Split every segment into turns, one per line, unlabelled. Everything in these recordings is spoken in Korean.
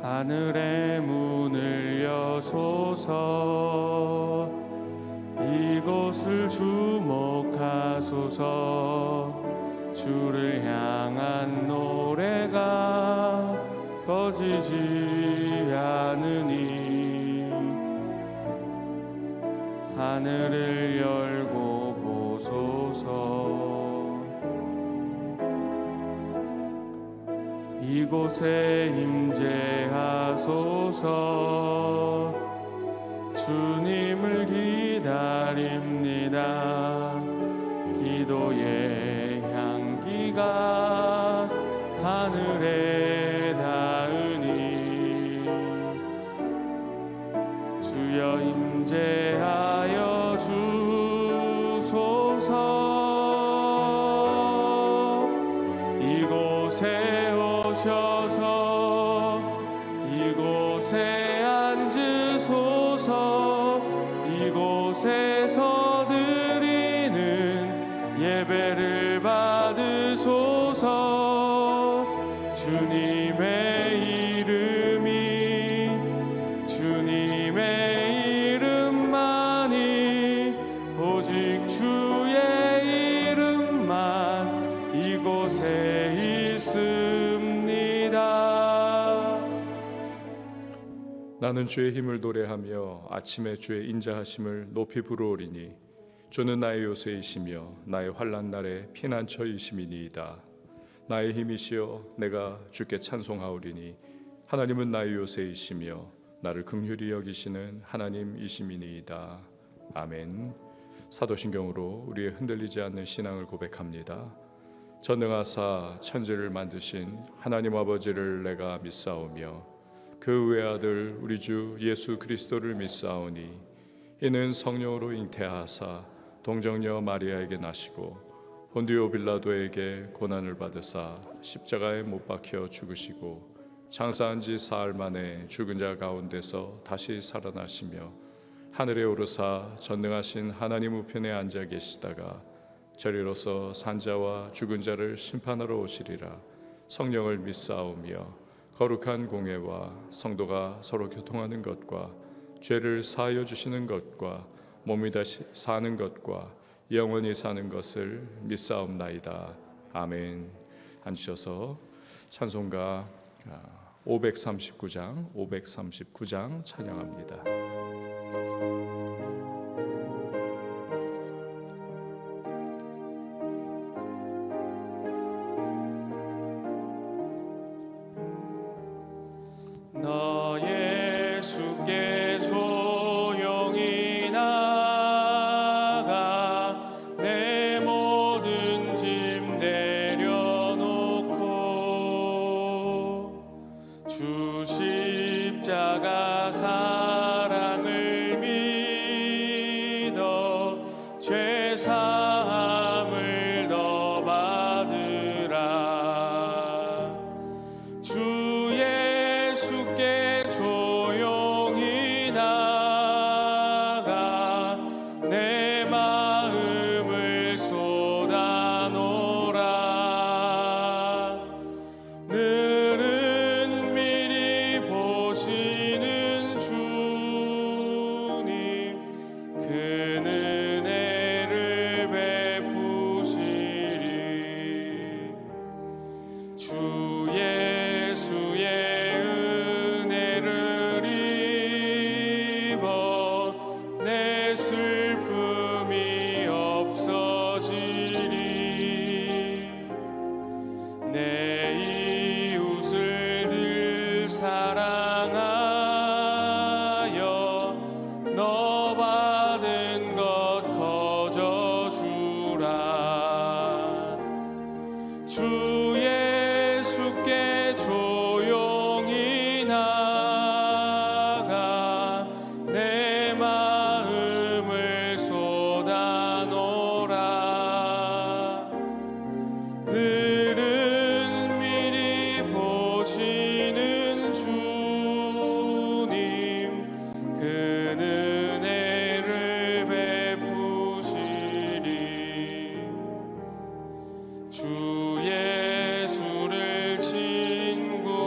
하늘의 문을 여소서. 이곳을 주목하소서. 주를 향한 노래가 꺼지지 않으니 하늘을 열고 보소서. 이곳에 임재하소서. 주님을 기다립니다. 기도의 향기가 하늘에 닿으니 주여 임재하여 주소서. 이곳에 오셔서 이곳에 앉으소서. 이곳에서 드리는 예배를 받으소서. 주님의 이름만이 오직 주의 이름만 이곳에 있습니다.
나는 주의 힘을 노래하며 아침에 주의 인자하심을 높이 부르오리니 주는 나의 요새이시며 나의 환난 날의 피난처이심이니이다. 나의 힘이시여 내가 주께 찬송하오리니 하나님은 나의 요새이시며 나를 긍휼히 여기시는 하나님이심이니이다. 아멘. 사도신경으로 우리의 흔들리지 않는 신앙을 고백합니다. 전능하사 천지를 만드신 하나님 아버지를 내가 믿사오며 그 외아들 우리 주 예수 그리스도를 믿사오니 이는 성령으로 잉태하사 동정녀 마리아에게 나시고 본디오 빌라도에게 고난을 받으사 십자가에 못 박혀 죽으시고 장사한 지 사흘 만에 죽은 자 가운데서 다시 살아나시며 하늘에 오르사 전능하신 하나님 우편에 앉아 계시다가 저리로서 산자와 죽은 자를 심판하러 오시리라. 성령을 믿사오며 거룩한 공회와 성도가 서로 교통하는 것과 죄를 사하여 주시는 것과 몸이 다시 사는 것과 영원히 사는 것을 믿사옵나이다. 아멘. 앉으셔서 찬송가 539장 찬양합니다.
너 예수께 조용히 나가 내 모든 짐 내려놓고 주 십자가 사랑을 믿어 죄 사함을 더 받으라. 주 예수께 조용히 나가 내 마음을 쏟아놓으라. 늘은 미리 보시는 주님 그 은혜를 베푸시리. 주 예수의 은혜를 입어 내 슬픔이 없어지리. 내 이웃을 늘 사랑하여 너 받은 것 거저주라. 주 예수께 조용히 나가 내 마음을 쏟아놓으라. 늘은 미리 보시는 주님 그 은혜를 베푸시리. 주 예수를 친구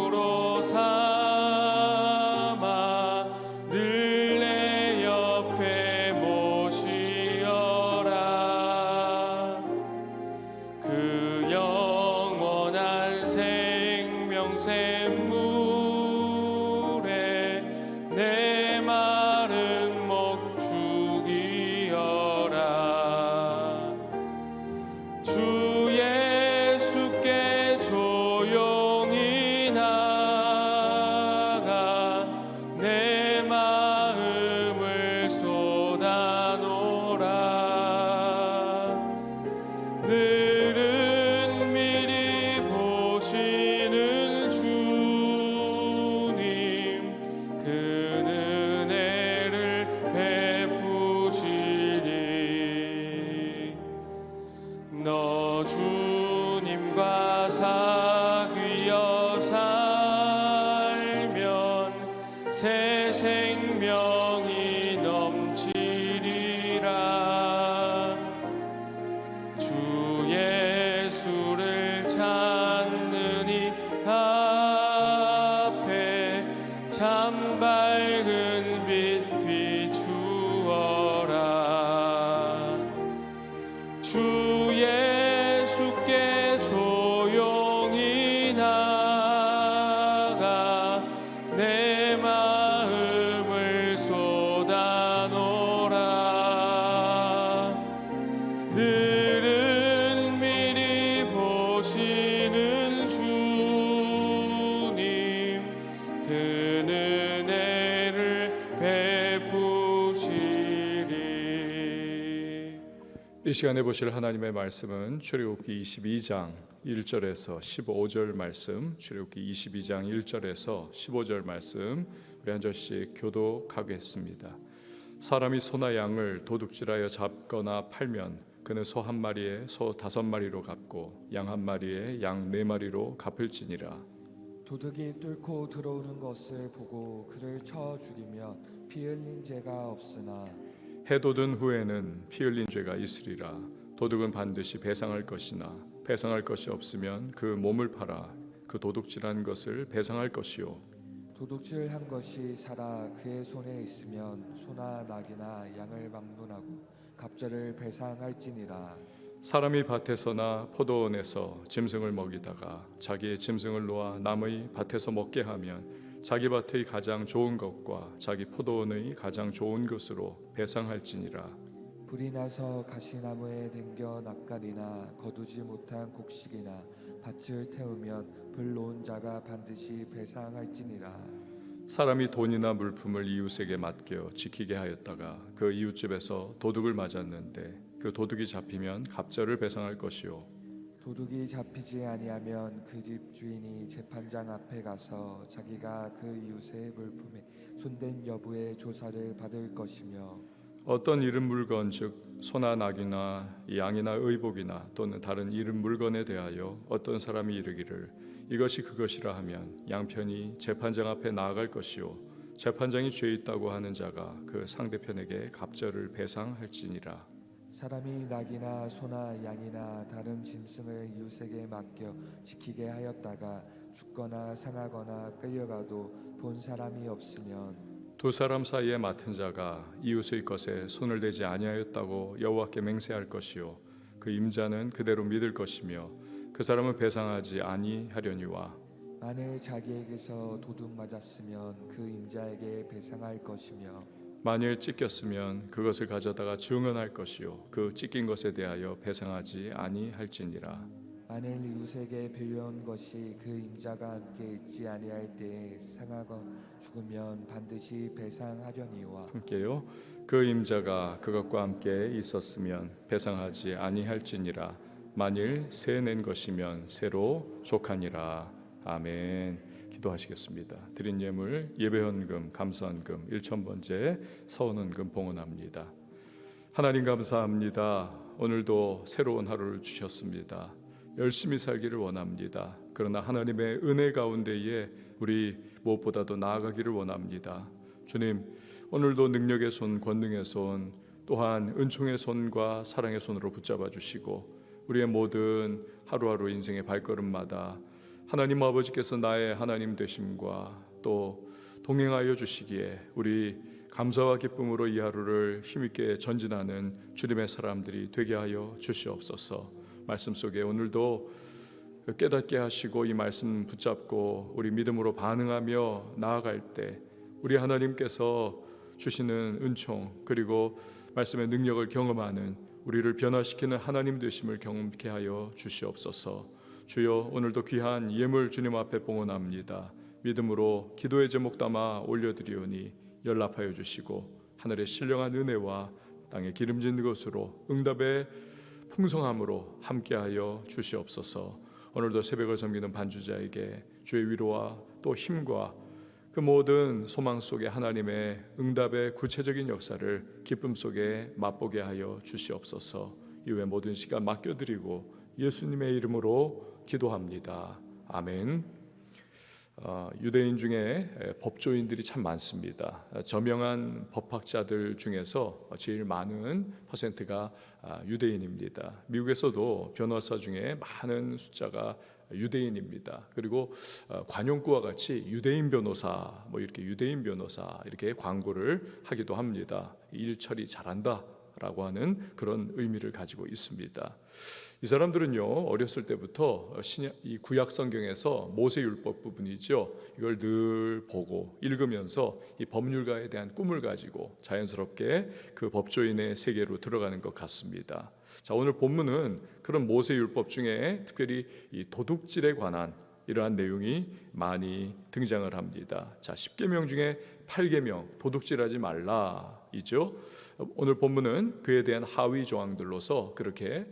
샘물에 내 마른 목 죽이어라. 주 예수께 조용히 나가 내 마음을 쏟아놓으라. 늘은 미리 보시는 주님, 그는 은혜를 베푸시리. 너 주님과 사귀어 살면 새 생명이 넘치리라. 주 예수를 찾는 이 앞에 참 밝은 빛 비추어라. 주 예수께 조용히 나가 내 마음을 쏟아놓으라. 늘은 미리 보시는 주님, 그는 은혜를 베푸시리.
이 시간에 보실 하나님의 말씀은 출애굽기 22장 1절에서 15절 말씀, 출애굽기 22장 1절에서 15절 말씀 우리 한 절씩 교독하겠습니다. 사람이 소나 양을 도둑질하여 잡거나 팔면 그는 소 한 마리에 소 5마리로 갚고 양 한 마리에 양 4마리로 갚을지니라.
도둑이 뚫고 들어오는 것을 보고 그를 쳐 죽이면 피 흘린 죄가 없으나
해 돋은 후에는 피 흘린 죄가 있으리라. 도둑은 반드시 배상할 것이나 배상할 것이 없으면 그 몸을 팔아 그 도둑질한 것을 배상할 것이요.
도둑질한 것이 살아 그의 손에 있으면 소나 낙이나 양을 방문하고 갑절을 배상할지니라.
사람이 밭에서나 포도원에서 짐승을 먹이다가 자기의 짐승을 놓아 남의 밭에서 먹게 하면 자기 밭의 가장 좋은 것과 자기 포도원의 가장 좋은 것으로 배상할지니라.
불이 나서 가시나무에 댕겨 낯가리나 거두지 못한 곡식이나 밭을 태우면 불 놓은 자가 반드시 배상할지니라.
사람이 돈이나 물품을 이웃에게 맡겨 지키게 하였다가 그 이웃집에서 도둑을 맞았는데 그 도둑이 잡히면 갑절을 배상할 것이요.
도둑이 잡히지 아니하면 그 집 주인이 재판장 앞에 가서 자기가 그 이웃의 물품에 손댄 여부의 조사를 받을 것이며
어떤 잃은 물건 즉 소나 낙이나 양이나 의복이나 또는 다른 잃은 물건에 대하여 어떤 사람이 이르기를 이것이 그것이라 하면 양편이 재판장 앞에 나아갈 것이요 재판장이 죄 있다고 하는 자가 그 상대편에게 갑절을 배상할지니라.
사람이 낙이나 소나 양이나 다른 짐승을 이웃에게 맡겨 지키게 하였다가 죽거나 상하거나 끌려가도 본 사람이 없으면
두 사람 사이에 맡은 자가 이웃의 것에 손을 대지 아니하였다고 여호와께 맹세할 것이요 그 임자는 그대로 믿을 것이며 그 사람은 배상하지 아니하려니와
만일 자기에게서 도둑 맞았으면 그 임자에게 배상할 것이며
만일 찢겼으면 그것을 가져다가 증언할 것이요 그 찢긴 것에 대하여 배상하지 아니할지니라.
만일 이웃에게 빌려온 것이 그 임자가 함께 있지 아니할 때에 상하건 죽으면 반드시 배상하려니와
함께요. 그 임자가 그것과 함께 있었으면 배상하지 아니할지니라. 만일 새 낸 것이면 새로 족하니라. 아멘. 기도하시겠습니다. 드린 예물 예배헌금 감사헌금 1,000번째 서원헌금 봉헌합니다. 하나님 감사합니다. 오늘도 새로운 하루를 주셨습니다. 열심히 살기를 원합니다. 그러나 하나님의 은혜 가운데에 우리 무엇보다도 나아가기를 원합니다. 주님, 오늘도 능력의 손, 권능의 손, 또한 은총의 손과 사랑의 손으로 붙잡아 주시고 우리의 모든 하루하루 인생의 발걸음마다 하나님 아버지께서 나의 하나님 되심과 또 동행하여 주시기에 우리 감사와 기쁨으로 이 하루를 힘있게 전진하는 주님의 사람들이 되게 하여 주시옵소서. 말씀 속에 오늘도 깨닫게 하시고 이 말씀 붙잡고 우리 믿음으로 반응하며 나아갈 때 우리 하나님께서 주시는 은총 그리고 말씀의 능력을 경험하는 우리를 변화시키는 하나님 되심을 경험케 하여 주시옵소서. 주여, 오늘도 귀한 예물 주님 앞에 봉헌합니다. 믿음으로 기도의 제목 담아 올려드리오니 연락하여 주시고 하늘의 신령한 은혜와 땅의 기름진 것으로 응답의 풍성함으로 함께하여 주시옵소서. 오늘도 새벽을 섬기는 반주자에게 주의 위로와 또 힘과 그 모든 소망 속에 하나님의 응답의 구체적인 역사를 기쁨 속에 맛보게 하여 주시옵소서. 이외 모든 시간 맡겨드리고 예수님의 이름으로 기도합니다. 아멘. 유대인 중에 법조인들이 참 많습니다. 저명한 법학자들 중에서 제일 많은 퍼센트가 유대인입니다. 미국에서도 변호사 중에 많은 숫자가 유대인입니다. 그리고 관용구와 같이 유대인 변호사, 이렇게 유대인 변호사 이렇게 광고를 하기도 합니다. 일 처리 잘한다라고 하는 그런 의미를 가지고 있습니다. 이 사람들은요, 어렸을 때부터 이 구약 성경에서 모세율법 부분이죠, 이걸 늘 보고 읽으면서 이 법률가에 대한 꿈을 가지고 자연스럽게 그 법조인의 세계로 들어가는 것 같습니다. 자, 오늘 본문은 그런 모세율법 중에 특별히 이 도둑질에 관한 이러한 내용이 많이 등장을 합니다. 자, 10계명 중에 8계명 도둑질하지 말라이죠. 오늘 본문은 그에 대한 하위 조항들로서 그렇게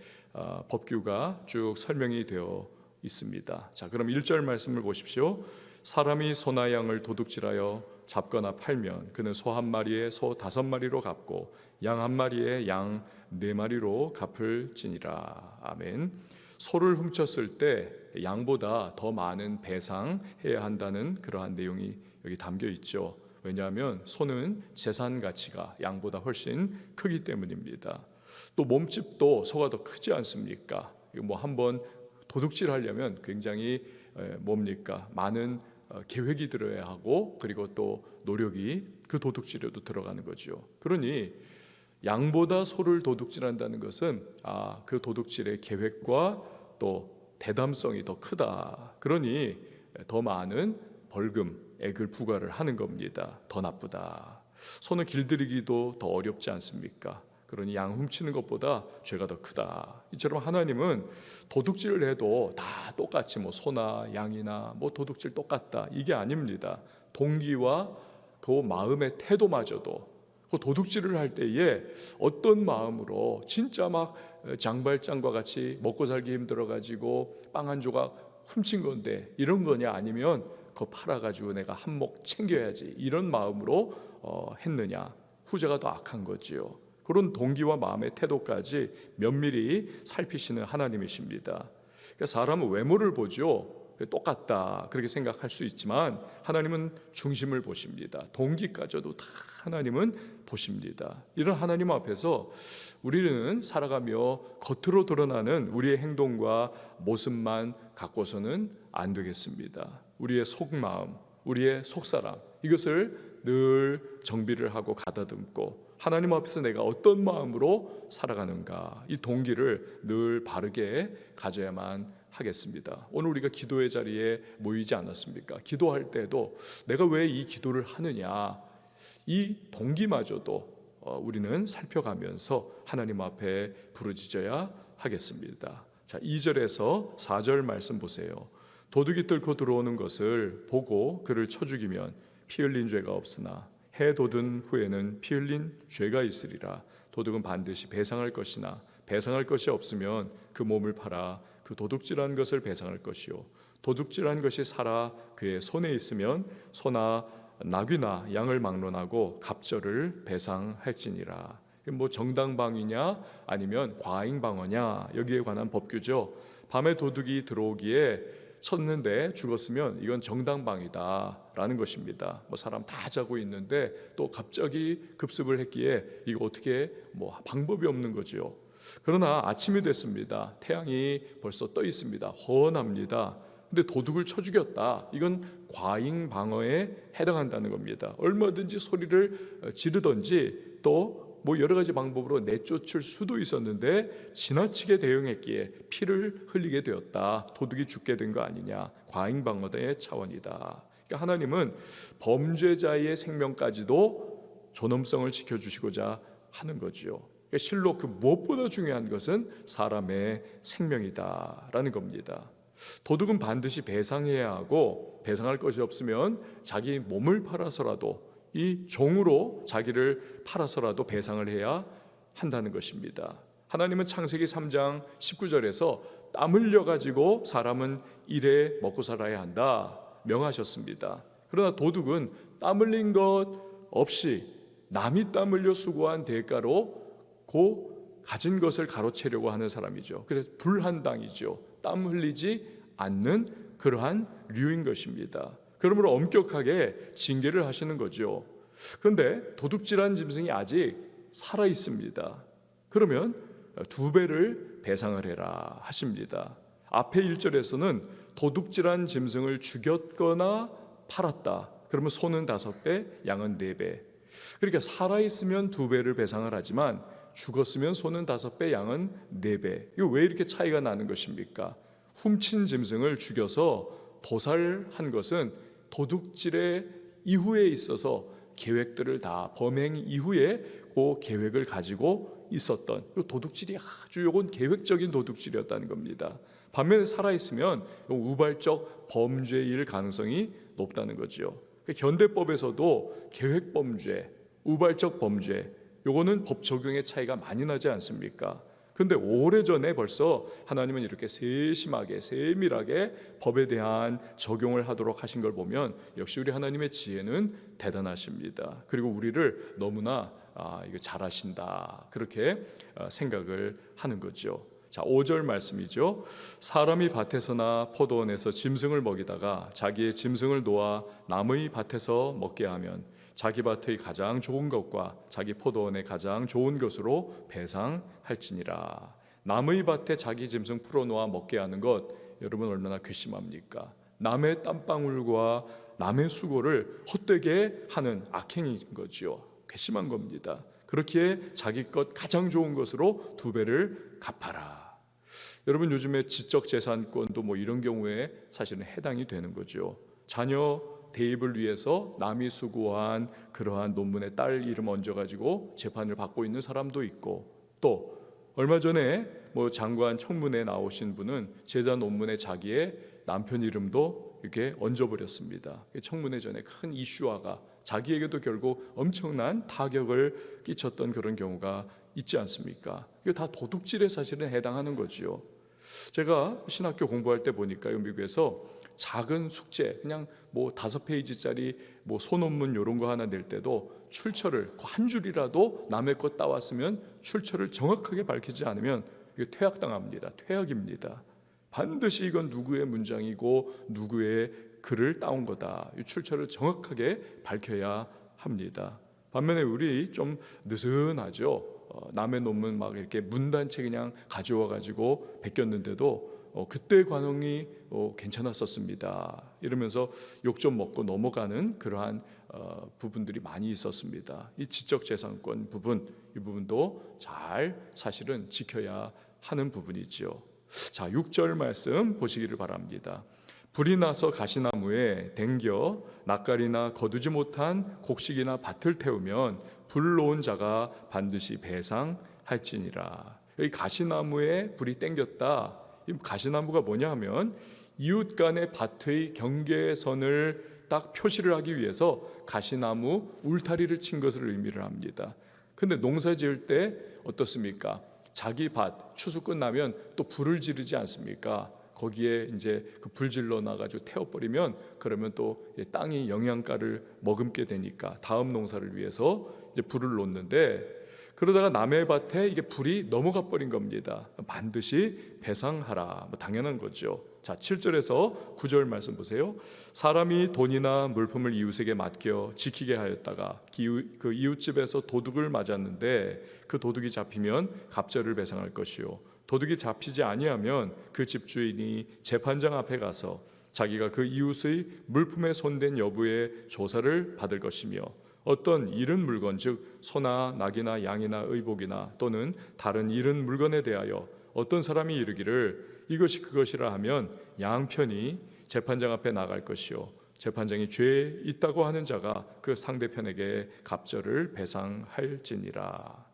법규가 쭉 설명이 되어 있습니다. 자, 그럼 1절 말씀을 보십시오. 사람이 소나 양을 도둑질하여 잡거나 팔면 그는 소 한 마리에 소 5마리로 갚고 양 한 마리에 양 4마리로 갚을지니라. 아멘. 소를 훔쳤을 때 양보다 더 많은 배상해야 한다는 그러한 내용이 여기 담겨 있죠. 왜냐하면 소는 재산 가치가 양보다 훨씬 크기 때문입니다. 또 몸집도 소가 더 크지 않습니까? 이거 한번 도둑질하려면 굉장히 많은 계획이 들어야 하고 그리고 또 노력이 그 도둑질에도 들어가는 거죠. 그러니 양보다 소를 도둑질한다는 것은 그 도둑질의 계획과 또 대담성이 더 크다. 그러니 더 많은 벌금액을 부과를 하는 겁니다. 더 나쁘다. 소는 길들이기도 더 어렵지 않습니까? 그러니 양 훔치는 것보다 죄가 더 크다. 이처럼 하나님은 도둑질을 해도 다 똑같이 소나 양이나 도둑질 똑같다, 이게 아닙니다. 동기와 그 마음의 태도마저도 그 도둑질을 할 때에 어떤 마음으로 진짜 막 장발장과 같이 먹고 살기 힘들어가지고 빵 한 조각 훔친 건데 이런 거냐, 아니면 그거 팔아가지고 내가 한몫 챙겨야지 이런 마음으로 했느냐, 후자가 더 악한 거지요. 그런 동기와 마음의 태도까지 면밀히 살피시는 하나님이십니다. 그러니까 사람은 외모를 보죠. 똑같다 그렇게 생각할 수 있지만 하나님은 중심을 보십니다. 동기까지도 다 하나님은 보십니다. 이런 하나님 앞에서 우리는 살아가며 겉으로 드러나는 우리의 행동과 모습만 갖고서는 안 되겠습니다. 우리의 속마음, 우리의 속사람, 이것을 늘 정비를 하고 가다듬고 하나님 앞에서 내가 어떤 마음으로 살아가는가, 이 동기를 늘 바르게 가져야만 하겠습니다. 오늘 우리가 기도의 자리에 모이지 않았습니까? 기도할 때도 내가 왜 이 기도를 하느냐, 이 동기마저도 우리는 살펴가면서 하나님 앞에 부르짖어야 하겠습니다. 자, 2절에서 4절 말씀 보세요. 도둑이 뚫고 들어오는 것을 보고 그를 쳐 죽이면 피 흘린 죄가 없으나 해 돋은 후에는 피 흘린 죄가 있으리라. 도둑은 반드시 배상할 것이나 배상할 것이 없으면 그 몸을 팔아 그 도둑질한 것을 배상할 것이요, 도둑질한 것이 살아 그의 손에 있으면 소나 나귀나 양을 막론하고 갑절을 배상할지니라. 정당방위냐 아니면 과잉방어냐, 여기에 관한 법규죠. 밤에 도둑이 들어오기에 쳤는데 죽었으면 이건 정당방위다라는 것입니다. 사람 다 자고 있는데 또 갑자기 급습을 했기에 이거 어떻게 방법이 없는 거죠. 그러나 아침이 됐습니다. 태양이 벌써 떠 있습니다. 훤합니다. 근데 도둑을 쳐 죽였다. 이건 과잉 방어에 해당한다는 겁니다. 얼마든지 소리를 지르든지 또 뭐 여러 가지 방법으로 내쫓을 수도 있었는데 지나치게 대응했기에 피를 흘리게 되었다. 도둑이 죽게 된 거 아니냐. 과잉방어의 차원이다. 그러니까 하나님은 범죄자의 생명까지도 존엄성을 지켜주시고자 하는 거지요. 그러니까 실로 그 무엇보다 중요한 것은 사람의 생명이다라는 겁니다. 도둑은 반드시 배상해야 하고 배상할 것이 없으면 자기 몸을 팔아서라도 이 종으로 자기를 팔아서라도 배상을 해야 한다는 것입니다. 하나님은 창세기 3장 19절에서 땀 흘려 가지고 사람은 일해 먹고 살아야 한다 명하셨습니다. 그러나 도둑은 땀 흘린 것 없이 남이 땀 흘려 수고한 대가로 그 가진 것을 가로채려고 하는 사람이죠. 그래서 불한당이죠. 땀 흘리지 않는 그러한 류인 것입니다. 그러므로 엄격하게 징계를 하시는 거죠. 그런데 도둑질한 짐승이 아직 살아 있습니다. 그러면 2배를 배상을 해라 하십니다. 앞에 1절에서는 도둑질한 짐승을 죽였거나 팔았다. 그러면 소는 5배, 양은 4배. 그러니까 살아 있으면 2배를 배상을 하지만 죽었으면 소는 5배, 양은 4배. 이거 왜 이렇게 차이가 나는 것입니까? 훔친 짐승을 죽여서 도살한 것은 도둑질의 이후에 있어서 계획들을 다 범행 이후에 그 계획을 가지고 있었던 도둑질이 아주 요건 계획적인 도둑질이었다는 겁니다. 반면에 살아있으면 우발적 범죄일 가능성이 높다는 거죠. 현대법에서도 계획범죄, 우발적 범죄 요거는 법 적용의 차이가 많이 나지 않습니까? 그런데 오래전에 벌써 하나님은 이렇게 세심하게 세밀하게 법에 대한 적용을 하도록 하신 걸 보면 역시 우리 하나님의 지혜는 대단하십니다. 그리고 우리를 너무나 이거 잘하신다 그렇게 생각을 하는 거죠. 자, 5절 말씀이죠. 사람이 밭에서나 포도원에서 짐승을 먹이다가 자기의 짐승을 놓아 남의 밭에서 먹게 하면 자기 밭의 가장 좋은 것과 자기 포도원의 가장 좋은 것으로 배상할지니라. 남의 밭에 자기 짐승 풀어놓아 먹게 하는 것 여러분 얼마나 괘씸합니까? 남의 땀방울과 남의 수고를 헛되게 하는 악행인 거죠. 괘씸한 겁니다. 그렇게 자기 것 가장 좋은 것으로 2배를 갚아라. 여러분 요즘에 지적재산권도 뭐 이런 경우에 사실은 해당이 되는 거죠. 자녀 대입을 위해서 남이 수고한 그러한 논문에 딸 이름 얹어가지고 재판을 받고 있는 사람도 있고, 또 얼마 전에 뭐 장관 청문회 나오신 분은 제자 논문에 자기의 남편 이름도 이렇게 얹어버렸습니다. 청문회 전에 큰 이슈화가 자기에게도 결국 엄청난 타격을 끼쳤던 그런 경우가 있지 않습니까? 이거 다 도둑질에 사실은 해당하는 거지요. 제가 신학교 공부할 때 보니까요, 미국에서 작은 숙제 그냥 뭐 5페이지짜리 뭐 소논문 이런 거 하나 낼 때도 출처를 한 줄이라도 남의 것 따왔으면 출처를 정확하게 밝히지 않으면 이거 퇴학당합니다. 퇴학입니다. 반드시 이건 누구의 문장이고 누구의 글을 따온 거다. 이 출처를 정확하게 밝혀야 합니다. 반면에 우리 좀 느슨하죠. 남의 논문 막 이렇게 문단체 그냥 가져와 가지고 베꼈는데도 그때 관용이 괜찮았었습니다. 이러면서 욕 좀 먹고 넘어가는 그러한 부분들이 많이 있었습니다. 이 지적재산권 부분, 이 부분도 잘 사실은 지켜야 하는 부분이지요. 자, 6절 말씀 보시기를 바랍니다. 불이 나서 가시나무에 댕겨 낯가리나 거두지 못한 곡식이나 밭을 태우면 불 놓은 자가 반드시 배상할지니라. 여기 가시나무에 불이 땡겼다. 이 가시나무가 뭐냐 하면 이웃 간의 밭의 경계선을 딱 표시를 하기 위해서 가시나무 울타리를 친 것을 의미를 합니다. 근데 농사 지을 때 어떻습니까? 자기 밭 추수 끝나면 또 불을 지르지 않습니까? 거기에 이제 그 불질러 놔가지고 태워버리면 그러면 또 땅이 영양가를 머금게 되니까 다음 농사를 위해서 이제 불을 놓는데, 그러다가 남의 밭에 이게 불이 넘어가 버린 겁니다. 반드시 배상하라. 뭐 당연한 거죠. 자, 7절에서 9절 말씀 보세요. 사람이 돈이나 물품을 이웃에게 맡겨 지키게 하였다가 그 이웃집에서 도둑을 맞았는데 그 도둑이 잡히면 갑절을 배상할 것이요, 도둑이 잡히지 아니하면 그 집주인이 재판장 앞에 가서 자기가 그 이웃의 물품에 손댄 여부의 조사를 받을 것이며 어떤 잃은 물건, 즉 소나 낙이나 양이나 의복이나 또는 다른 잃은 물건에 대하여 어떤 사람이 이르기를 이것이 그것이라 하면 양편이 재판장 앞에 나갈 것이요 재판장이 죄에 있다고 하는 자가 그 상대편에게 갑절을 배상할지니라.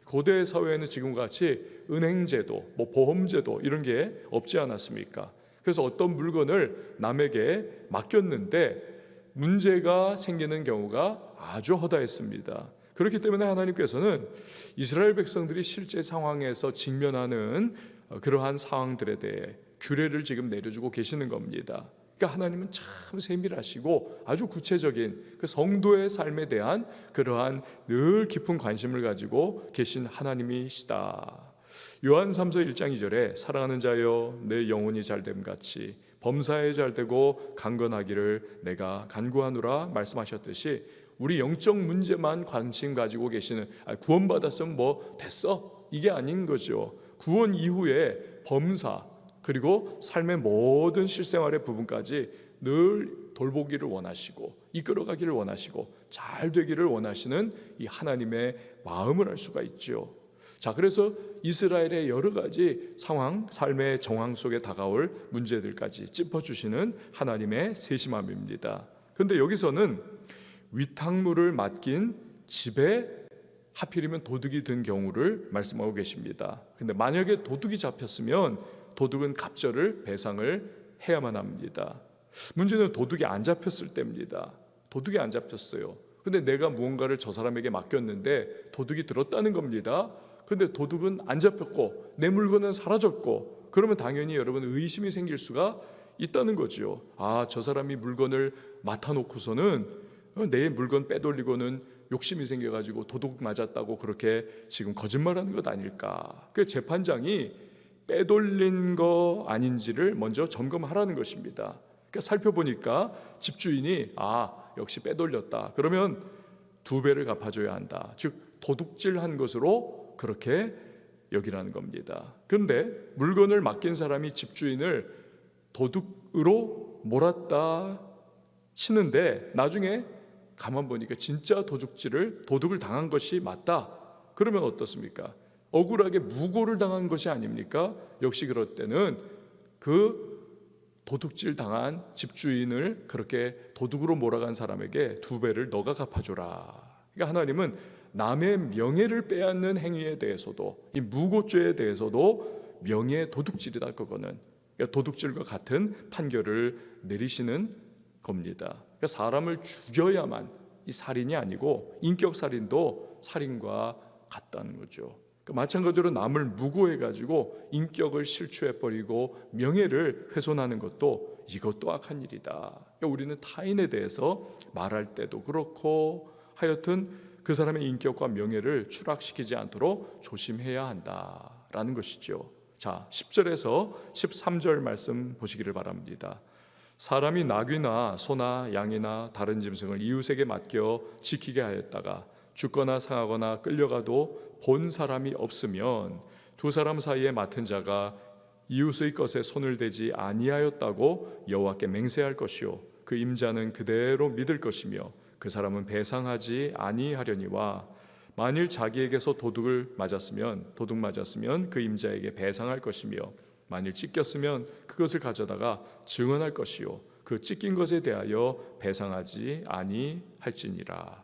고대 사회에는 지금과 같이 은행제도, 보험제도 이런 게 없지 않았습니까? 그래서 어떤 물건을 남에게 맡겼는데 문제가 생기는 경우가 아주 허다했습니다. 그렇기 때문에 하나님께서는 이스라엘 백성들이 실제 상황에서 직면하는 그러한 상황들에 대해 규례를 지금 내려주고 계시는 겁니다. 그러니까 하나님은 참 세밀하시고 아주 구체적인 그 성도의 삶에 대한 그러한 늘 깊은 관심을 가지고 계신 하나님이시다. 요한 3서 1장 2절에 사랑하는 자여 내 영혼이 잘됨 같이 범사에 잘되고 강건하기를 내가 간구하노라 말씀하셨듯이 우리 영적 문제만 관심 가지고 계시는 구원받았으면 뭐 됐어? 이게 아닌 거죠. 구원 이후에 범사 그리고 삶의 모든 실생활의 부분까지 늘 돌보기를 원하시고 이끌어가기를 원하시고 잘 되기를 원하시는 이 하나님의 마음을 알 수가 있죠. 자, 그래서 이스라엘의 여러 가지 상황, 삶의 정황 속에 다가올 문제들까지 짚어주시는 하나님의 세심함입니다. 그런데 여기서는 위탁물을 맡긴 집에 하필이면 도둑이 든 경우를 말씀하고 계십니다. 근데 만약에 도둑이 잡혔으면 도둑은 갑절을 배상을 해야만 합니다. 문제는 도둑이 안 잡혔을 때입니다. 도둑이 안 잡혔어요. 근데 내가 무언가를 저 사람에게 맡겼는데 도둑이 들었다는 겁니다. 근데 도둑은 안 잡혔고 내 물건은 사라졌고 그러면 당연히 여러분 의심이 생길 수가 있다는 거죠. 아, 저 사람이 물건을 맡아놓고서는 내 물건 빼돌리고는 욕심이 생겨가지고 도둑 맞았다고 그렇게 지금 거짓말하는 것 아닐까. 그 재판장이 빼돌린 거 아닌지를 먼저 점검하라는 것입니다. 그러니까 살펴보니까 집주인이 역시 빼돌렸다. 그러면 2배를 갚아줘야 한다. 즉 도둑질한 것으로 그렇게 여기라는 겁니다. 그런데 물건을 맡긴 사람이 집주인을 도둑으로 몰았다 치는데 나중에 가만 보니까 진짜 도둑을 당한 것이 맞다. 그러면 어떻습니까? 억울하게 무고를 당한 것이 아닙니까? 역시 그럴 때는 그 도둑질 당한 집주인을 그렇게 도둑으로 몰아간 사람에게 2배를 너가 갚아줘라. 그러니까 하나님은 남의 명예를 빼앗는 행위에 대해서도 이 무고죄에 대해서도 명예 도둑질이다. 그거는 그러니까 도둑질과 같은 판결을 내리시는 겁니다. 그러니까 사람을 죽여야만 이 살인이 아니고 인격 살인도 살인과 같다는 거죠. 그러니까 마찬가지로 남을 무고해가지고 인격을 실추해버리고 명예를 훼손하는 것도 이것도 악한 일이다. 그러니까 우리는 타인에 대해서 말할 때도 그렇고 하여튼 그 사람의 인격과 명예를 추락시키지 않도록 조심해야 한다라는 것이죠. 자, 10절에서 13절 말씀 보시기를 바랍니다. 사람이 나귀나 소나 양이나 다른 짐승을 이웃에게 맡겨 지키게 하였다가 죽거나 상하거나 끌려가도 본 사람이 없으면 2 사람 사이에 맡은 자가 이웃의 것에 손을 대지 아니하였다고 여호와께 맹세할 것이요 그 임자는 그대로 믿을 것이며 그 사람은 배상하지 아니하려니와 만일 자기에게서 도둑 맞았으면 그 임자에게 배상할 것이며 만일 찢겼으면 그것을 가져다가 증언할 것이요 그 찢긴 것에 대하여 배상하지 아니할지니라.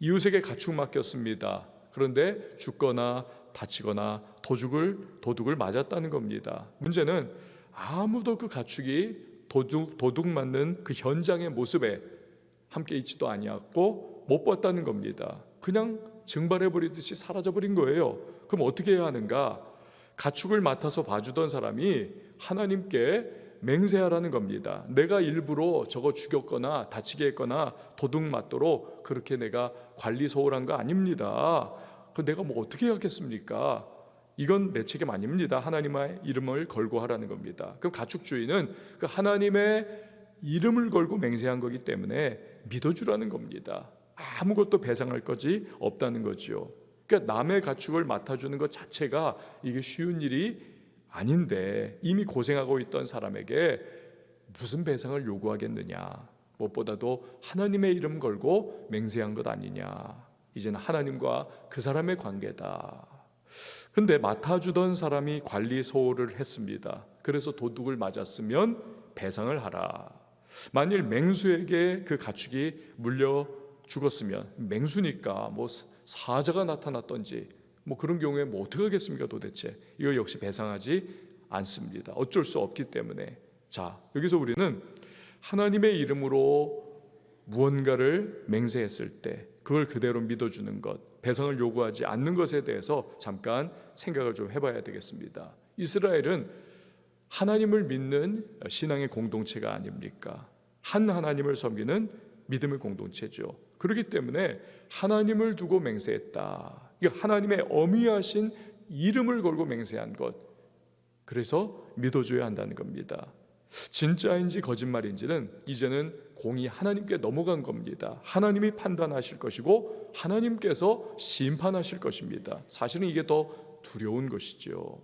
이웃에게 가축 맡겼습니다. 그런데 죽거나 다치거나 도둑을 맞았다는 겁니다. 문제는 아무도 그 가축이 도둑 맞는 그 현장의 모습에 함께 있지도 아니었고 못 봤다는 겁니다. 그냥 증발해버리듯이 사라져버린 거예요. 그럼 어떻게 해야 하는가? 가축을 맡아서 봐주던 사람이 하나님께 맹세하라는 겁니다. 내가 일부러 저거 죽였거나 다치게 했거나 도둑 맞도록 그렇게 내가 관리 소홀한 거 아닙니다. 그 내가 뭐 어떻게 하겠습니까? 이건 내 책임 아닙니다. 하나님의 이름을 걸고 하라는 겁니다. 그럼 가축 주인은 그 하나님의 이름을 걸고 맹세한 거기 때문에 믿어주라는 겁니다. 아무것도 배상할 것이 없다는 거죠. 그러니까 남의 가축을 맡아주는 것 자체가 이게 쉬운 일이 아닌데 이미 고생하고 있던 사람에게 무슨 배상을 요구하겠느냐. 무엇보다도 하나님의 이름 걸고 맹세한 것 아니냐. 이제는 하나님과 그 사람의 관계다. 근데 맡아주던 사람이 관리 소홀을 했습니다. 그래서 도둑을 맞았으면 배상을 하라. 만일 맹수에게 그 가축이 물려 죽었으면, 맹수니까 뭐 사자가 나타났던지 뭐 그런 경우에 뭐 어떻게 하겠습니까? 도대체 이거 역시 배상하지 않습니다. 어쩔 수 없기 때문에. 자, 여기서 우리는 하나님의 이름으로 무언가를 맹세했을 때 그걸 그대로 믿어주는 것, 배상을 요구하지 않는 것에 대해서 잠깐 생각을 좀 해봐야 되겠습니다. 이스라엘은 하나님을 믿는 신앙의 공동체가 아닙니까? 한 하나님을 섬기는 믿음의 공동체죠. 그렇기 때문에 하나님을 두고 맹세했다. 이게 하나님의 어미하신 이름을 걸고 맹세한 것, 그래서 믿어줘야 한다는 겁니다. 진짜인지 거짓말인지는 이제는 공이 하나님께 넘어간 겁니다. 하나님이 판단하실 것이고 하나님께서 심판하실 것입니다. 사실은 이게 더 두려운 것이죠.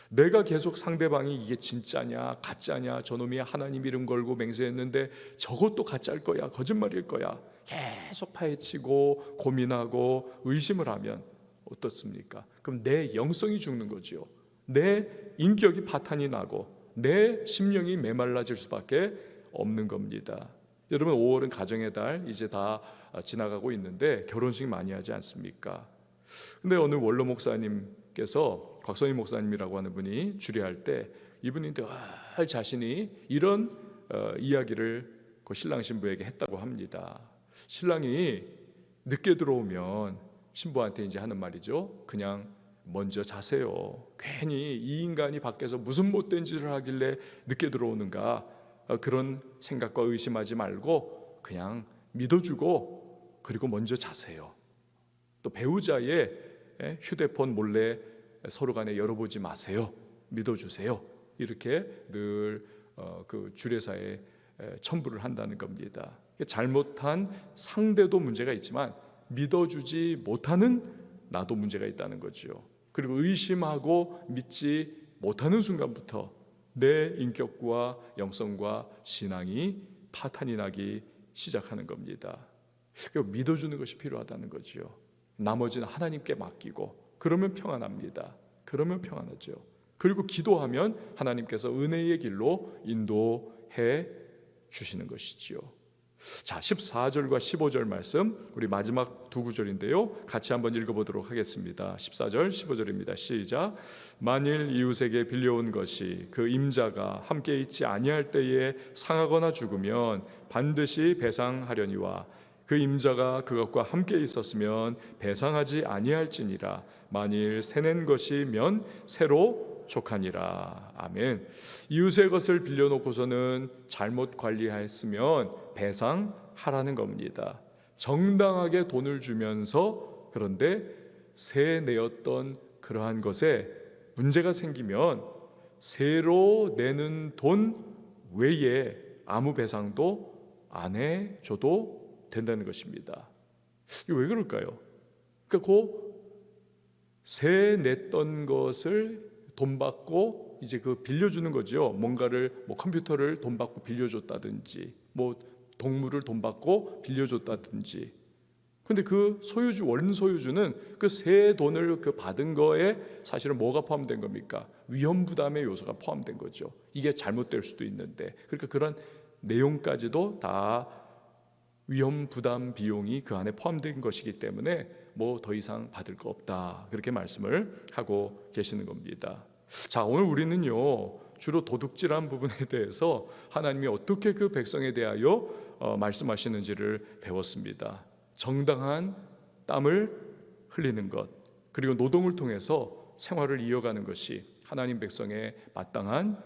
내가 계속 상대방이 이게 진짜냐 가짜냐, 저놈이 하나님 이름 걸고 맹세했는데 저것도 가짜일 거야, 거짓말일 거야, 계속 파헤치고 고민하고 의심을 하면 어떻습니까? 그럼 내 영성이 죽는 거죠. 내 인격이 파탄이 나고 내 심령이 메말라질 수밖에 없는 겁니다. 여러분, 5월은 가정의 달 이제 다 지나가고 있는데 결혼식 많이 하지 않습니까? 근데 어느 원로 목사님께서, 곽선희 목사님이라고 하는 분이 주례할 때 이분이 늘 자신이 이런 이야기를 그 신랑 신부에게 했다고 합니다. 신랑이 늦게 들어오면 신부한테 이제 하는 말이죠. 그냥 먼저 자세요. 괜히 이 인간이 밖에서 무슨 못된 짓을 하길래 늦게 들어오는가, 그런 생각과 의심하지 말고 그냥 믿어주고 그리고 먼저 자세요. 또 배우자의 휴대폰 몰래 서로 간에 열어보지 마세요. 믿어주세요. 이렇게 늘 그 주례사에 첨부를 한다는 겁니다. 잘못한 상대도 문제가 있지만 믿어주지 못하는 나도 문제가 있다는 거죠. 그리고 의심하고 믿지 못하는 순간부터 내 인격과 영성과 신앙이 파탄이 나기 시작하는 겁니다. 믿어주는 것이 필요하다는 거죠. 나머지는 하나님께 맡기고 그러면 평안합니다. 그러면 평안하죠. 그리고 기도하면 하나님께서 은혜의 길로 인도해 주시는 것이지요. 자, 14절과 15절 말씀, 우리 마지막 두 구절인데요, 같이 한번 읽어보도록 하겠습니다. 14절 15절입니다. 시작. 만일 이웃에게 빌려온 것이 그 임자가 함께 있지 아니할 때에 상하거나 죽으면 반드시 배상하려니와 그 임자가 그것과 함께 있었으면 배상하지 아니할지니라. 만일 새낸 것이면 새로 족하니라. 아멘. 이웃의 것을 빌려놓고서는 잘못 관리했으면 배상하라는 겁니다. 정당하게 돈을 주면서 그런데 새 내었던 그러한 것에 문제가 생기면 새로 내는 돈 외에 아무 배상도 안 해줘도 된다는 것입니다. 이게 왜 그럴까요? 그러니까 새 냈던 것을 돈 받고 이제 그 빌려주는 거죠. 뭔가를 컴퓨터를 돈 받고 빌려줬다든지 동물을 돈 받고 빌려줬다든지. 근데 그 소유주, 원소유주는 그 새 돈을 그 받은 거에 사실은 뭐가 포함된 겁니까? 위험 부담의 요소가 포함된 거죠. 이게 잘못될 수도 있는데, 그러니까 그런 내용까지도 다 위험 부담 비용이 그 안에 포함된 것이기 때문에 더 이상 받을 거 없다, 그렇게 말씀을 하고 계시는 겁니다. 자, 오늘 우리는요 주로 도둑질한 부분에 대해서 하나님이 어떻게 그 백성에 대하여 말씀하시는지를 배웠습니다. 정당한 땀을 흘리는 것, 그리고 노동을 통해서 생활을 이어가는 것이 하나님 백성의 마땅한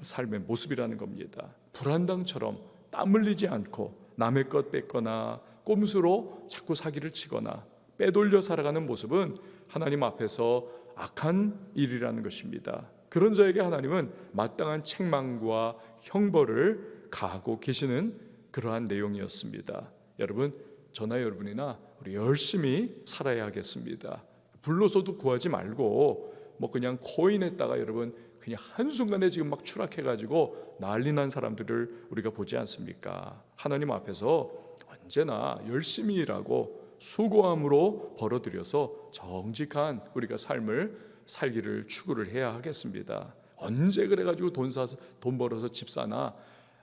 삶의 모습이라는 겁니다. 불안당처럼 땀 흘리지 않고 남의 것 뺏거나 꼼수로 자꾸 사기를 치거나 빼돌려 살아가는 모습은 하나님 앞에서 악한 일이라는 것입니다. 그런 자에게 하나님은 마땅한 책망과 형벌을 가하고 계시는 그러한 내용이었습니다. 여러분, 저나 여러분이나 우리 열심히 살아야 하겠습니다. 불로서도 구하지 말고 그냥 코인했다가 여러분 그냥 한순간에 지금 막 추락해가지고 난리난 사람들을 우리가 보지 않습니까? 하나님 앞에서 언제나 열심히 일하고 수고함으로 벌어들여서 정직한 우리가 삶을 살기를 추구를 해야 하겠습니다. 언제 그래가지고 돈 벌어서 집 사나?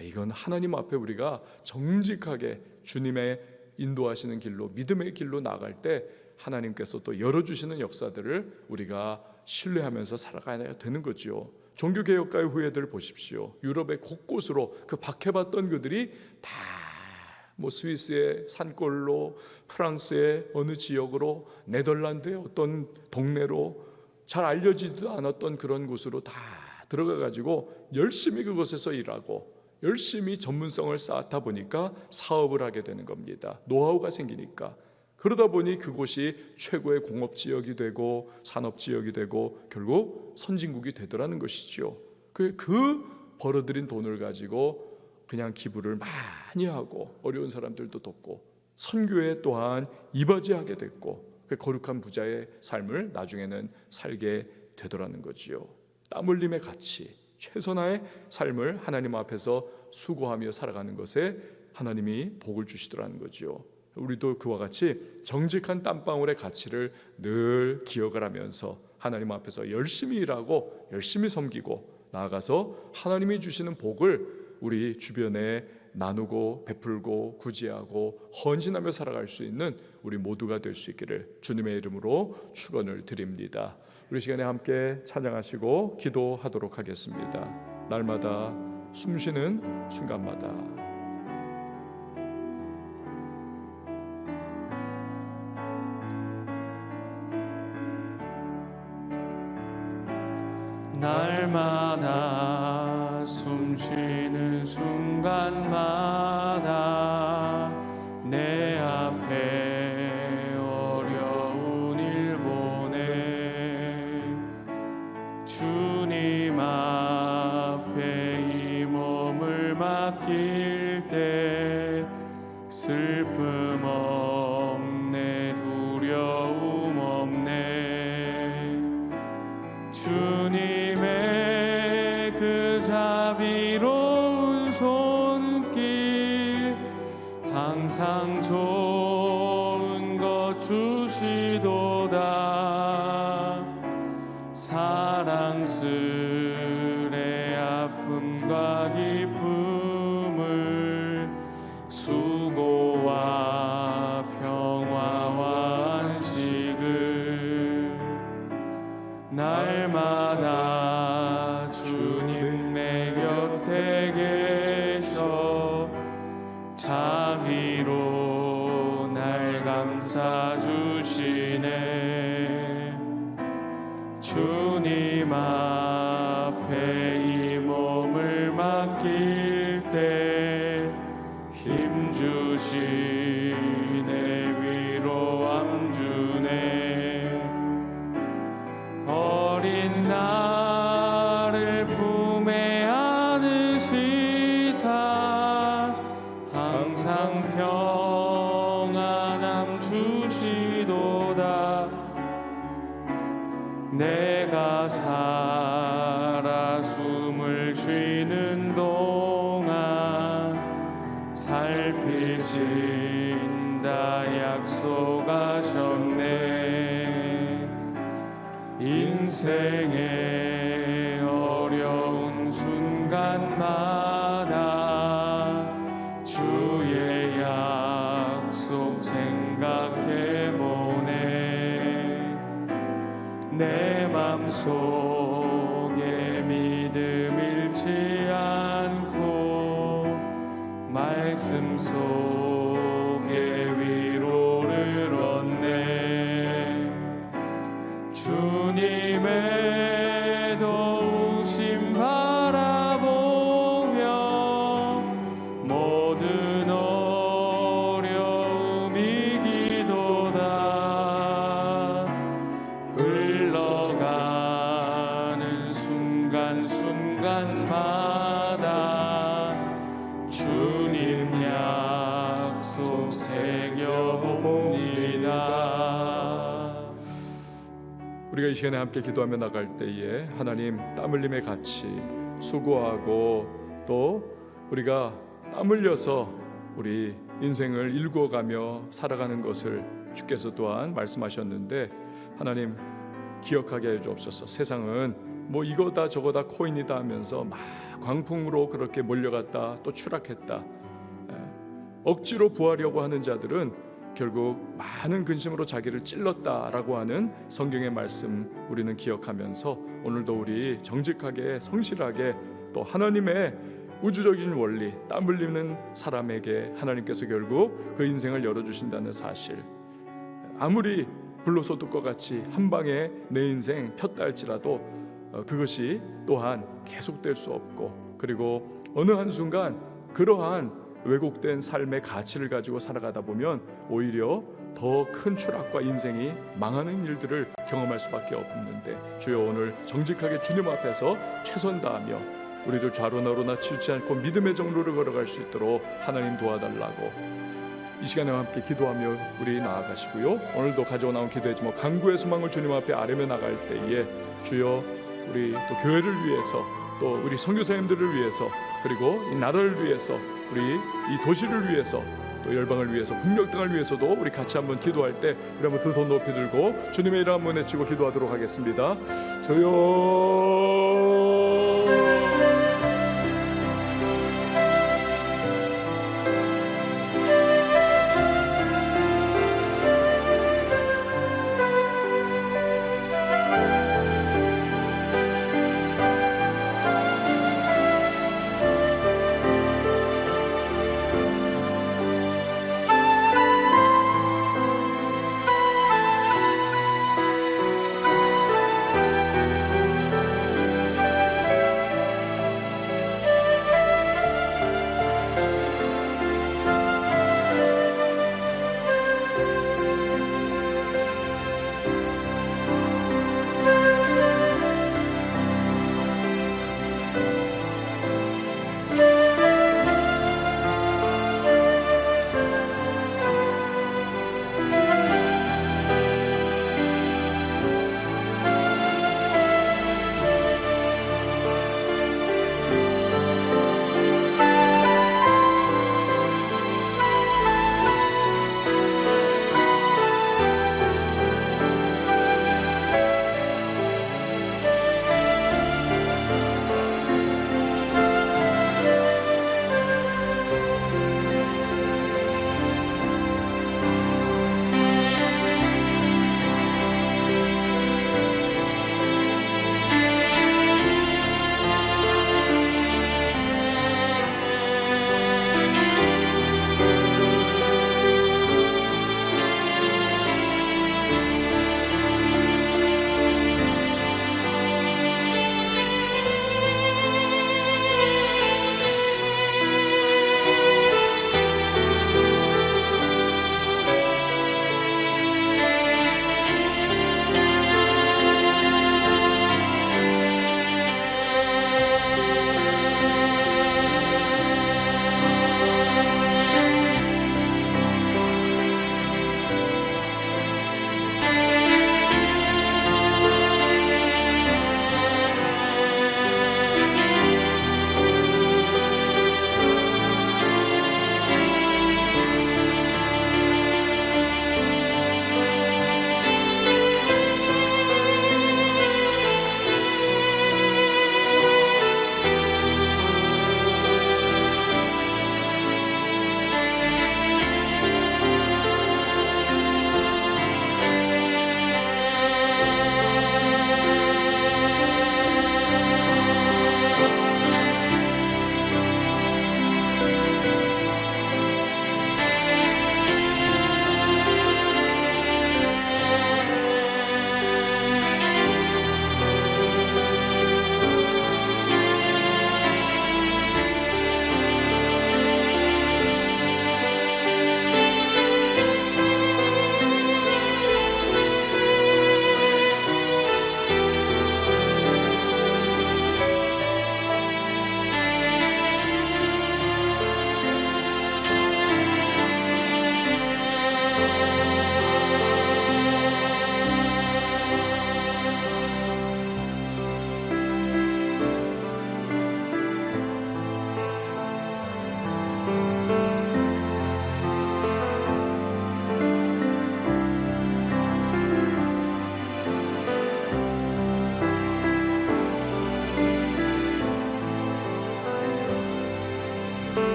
이건 하나님 앞에 우리가 정직하게 주님의 인도하시는 길로, 믿음의 길로 나갈 때 하나님께서 또 열어주시는 역사들을 우리가 신뢰하면서 살아가야 되는 거죠. 종교개혁가의 후예들 보십시오. 유럽의 곳곳으로 그 박해받던 그들이 다 스위스의 산골로, 프랑스의 어느 지역으로, 네덜란드의 어떤 동네로, 잘 알려지지도 않았던 그런 곳으로 다 들어가 가지고 열심히 그곳에서 일하고 열심히 전문성을 쌓다 보니까 사업을 하게 되는 겁니다. 노하우가 생기니까. 그러다 보니 그곳이 최고의 공업지역이 되고 산업지역이 되고 결국 선진국이 되더라는 것이죠. 그 벌어들인 돈을 가지고 그냥 기부를 많이 하고 어려운 사람들도 돕고 선교에 또한 이바지하게 됐고 그 거룩한 부자의 삶을 나중에는 살게 되더라는 거지요. 땀 흘림의 가치, 최선화의 삶을 하나님 앞에서 수고하며 살아가는 것에 하나님이 복을 주시더라는 거지요. 우리도 그와 같이 정직한 땀방울의 가치를 늘 기억을 하면서 하나님 앞에서 열심히 일하고 열심히 섬기고 나아가서 하나님이 주시는 복을 우리 주변에 나누고 베풀고 구제하고 헌신하며 살아갈 수 있는 우리 모두가 될 수 있기를 주님의 이름으로 축원을 드립니다. 우리 시간에 함께 찬양하시고 기도하도록 하겠습니다. 날마다 숨쉬는 순간마다
날마다 숨쉬는 순간마다 내 앞에 어려운 일 보내 주님 앞에 이 몸을 맡길 때 슬픔 없네 두려움 없네 주님의 그 자비로운 손길 항상 좋은 것 주시도다 사랑스레 아픔과 기쁨을 수고와 평화와 안식을 날마다 주님 내 곁에 계셔 자비로 날 감싸주시네 주님 앞에 이 몸을 맡길 때 힘주시네 위로함 주네 어린 나를 품에 안으시사 항상 평안함 주시도다 내가 살아 숨을 쉬는 동안 살피신다 약속하셨네 인생의 어려운 순간마다 주의 약속 생각해보네 내 맘속에 믿음 잃지 않고 말씀 속에 위로를 얻네 주님의 도우심 바라보며 모든 어려움 이기도다 흘러가는 순간순간마다 주님 약속 새겨봅니다
우리가 이 시간에 함께 기도하며 나갈 때에 하나님 땀 흘림의 가치, 수고하고 또 우리가 땀 흘려서 우리 인생을 일구어가며 살아가는 것을 주께서 또한 말씀하셨는데 하나님 기억하게 해주옵소서. 세상은 뭐 이거다 저거다 코인이다 하면서 막 광풍으로 그렇게 몰려갔다 또 추락했다. 억지로 구하려고 하는 자들은 결국 많은 근심으로 자기를 찔렀다라고 하는 성경의 말씀 우리는 기억하면서 오늘도 우리 정직하게 성실하게 또 하나님의 우주적인 원리, 땀 흘리는 사람에게 하나님께서 결국 그 인생을 열어주신다는 사실, 아무리 불로소득과 같이 한 방에 내 인생 폈다 할지라도 그것이 또한 계속될 수 없고, 그리고 어느 한순간 그러한 왜곡된 삶의 가치를 가지고 살아가다 보면 오히려 더 큰 추락과 인생이 망하는 일들을 경험할 수밖에 없는데, 주여 오늘 정직하게 주님 앞에서 최선 다하며 우리들 좌로나로나 치우치 않고 믿음의 정로를 걸어갈 수 있도록 하나님 도와달라고 이 시간에 함께 기도하며 우리 나아가시고요. 오늘도 가져오 나온 기도의 제목 간구의 소망을 주님 앞에 아뢰며 나갈 때에 주여 우리 또 교회를 위해서 또 우리 선교사님들을 위해서 그리고 이 나라를 위해서 우리 이 도시를 위해서 또 열방을 위해서 북녘 땅을 위해서도 우리 같이 한번 기도할 때 우리 한번 두 손 높이 들고 주님의 이름 한번 외치고 기도하도록 하겠습니다. 주여